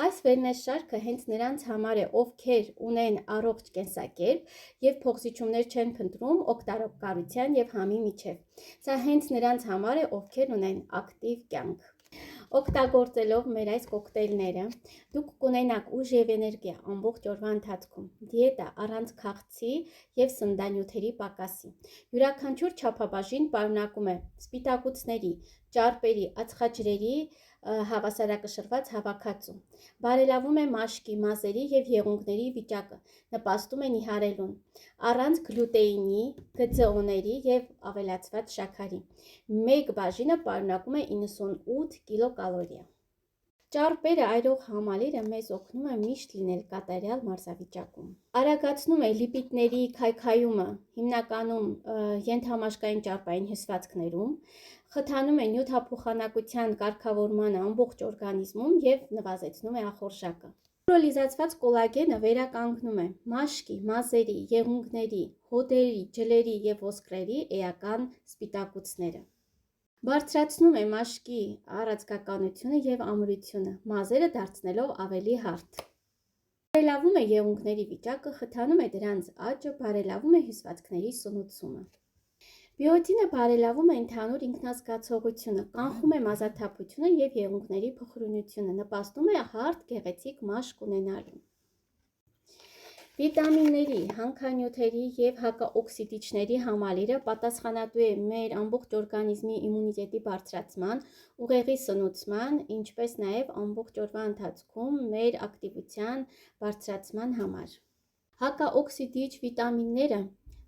Այս wellness շարքը հենց նրանց համար է, ովքեր ունեն առողջ կենսակերպ եւ փոխզիջումներ չեն փնտրում օգտակարության եւ համի միջև։ Սա հենց նրանց համար է, ովքեր ունեն ակտիվ կյանք։ Օգտագործելով մեր այս կոկտեյլները, դուք կունենաք ուժ եւ էներգիա ամբողջ օրվա ընթացքում։ Դիետա առանց քաղցի եւ սննդանյութերի պակասի։ Յուրաքանչյուր չափաբաժին պարունակում է սպիտակուցների, ճարպերի, ածխաջրերի հավասարակշռված հավաքածու։ Բարելավում է մաշկի, մազերի եւ եղունգների վիճակը, նպաստում է նիհարելուն, առանց գլյուտեինի, ԳԾՕ-ների եւ ավելացված շաքարի։ Մեկ բաժինը պարունակում է 98 կիլոկալորիա։ Ճարպերը այրող համալիրը մեզ օգնում է միշտ լինել կատարյալ մարզավիճակում։ Արագացնում է լիպիդների քայքայումը, հիմնականում ենթամաշկային ճարպային հյուսվածքներում, խթանում է նյութափոխանակության կարգավորմանը ամբողջ օրգանիզմում եւ նվազեցնում է ախորժակը։ Հիդրոլիզացված կոլագենը վերականգնում է մաշկի, մազերի, եղունգների, հոդերի, ջլերի եւ ոսկրերի էական սպիտակուցները։ Բարձրացնում է մաշկի առաձգականությունը եւ ամրությունը, մազերը դարձնելով ավելի հարթ։ Բարելավում է եղունգների վիճակը, խթանում է դրանց աճը, բարելավում է հյուսվածքների սնուցումը։ Բիոտինը բարելավում է ընդհանուր ինքնազգացողությունը, կանխում է մազաթափությունը եւ եղունգների փխրունությունը, նպաստում է հարթ գեղեցիկ մաշկ ունենալուն։ Վիտամինների, հանքանյութերի եւ հակաօքսիդիչների համալիրը պատասխանատու է մեր ամբողջ օրգանիզմի իմունիտետի բարձրացման, ուղեղի սնուցման, ինչպես նաեւ ամբողջ օրվա ընթացքում մեր ակտիվության բարձրացման համար։ Հակաօքսիդիչ վիտամինները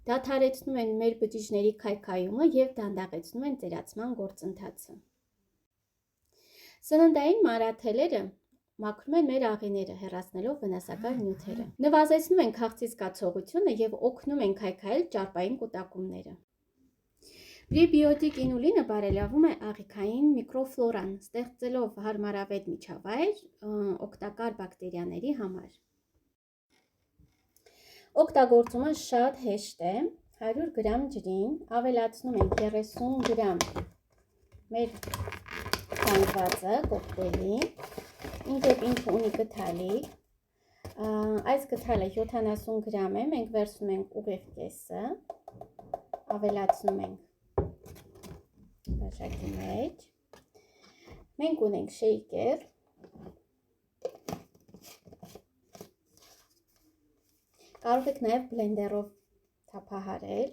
դադարեցնում են մեր բջիջների քայքայումը եւ դանդաղեցնում են ծերացման գործընթացը։ Սննդային մանրաթելերը մաքրում են մեր աղիները, հեռացնելով վնասակար նյութերը։ Նվազեցնում են քաղցի զգացողությունը եւ օգնում են քայքայել ճարպային կուտակումները։ Պրեբիոտիկ ինուլինը բարելավում է աղիքային միկրոֆլորան, ստեղծելով հարմարավետ միջավայր օգտակար բակտերիաների համար։ Օգտագործումը շատ հեշտ է։ 100 գրամ ջրին ավելացնում ենք 30 գրամ մեր քանդվածը կոկտեյլի, ինքը ունի գդալիկ, այս գդալը 70 գրամ է, մենք վերցնում ենք ուղիղ կեսը, ավելացնում ենք բաժակի մեջ, մենք ունենք շեյքեր, կարող եք նաև բլենդերով թափահարել,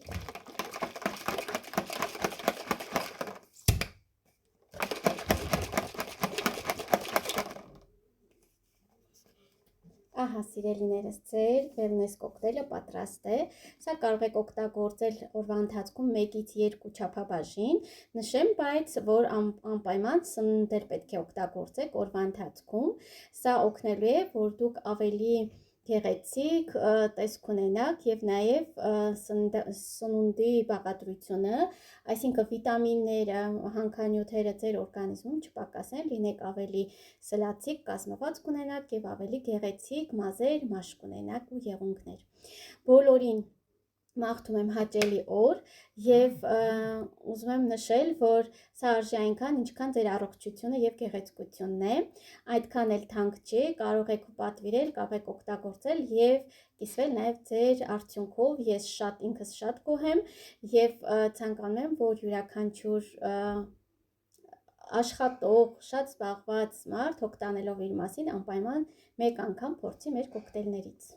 ահա սիրելիներս, ձեր wellness կոկտեյլը պատրաստ է, սա կարող եք օգտագործել օրվա ընթացքում 1-ից 2 չափաբաժին, նշեմ բայց, որ անպայման սննդեր պետք է օգտագործեք օրվա ընթացքում, սա օգնելու է, որ դուք ավելի գեղեցիկ տեսք ունենաք եւ նաեւ սնունդի բաղադրությունը, այսինքն վիտամինները, հանքանյութերը ձեր օրգանիզմում չպակասեն, լինեք ավելի սլացիկ կազմվածք ունենաք եւ ավելի գեղեցիկ մազեր, մաշկ ունենաք ու եղունգներ։ Բոլորին մաղթում եմ հաճելի օր եւ ուզում եմ նշել, որ սա արժի այնքան, ինչքան ձեր առողջությունը եւ գեղեցկությունն է, այդքան էլ թանկ չի, կարող եք պատվիրել, կարող եք օգտագործել եւ կիսվել նաեւ ձեր արդյունքով, ես ինքս շատ գոհ եմ եւ ցանկանում եմ, որ յուրաքանչյուր աշխատող, շատ զբաղված մարդ օգտանելով իր մասին անպայման մեկ անգամ փորձի մեր կոկտեյլներից։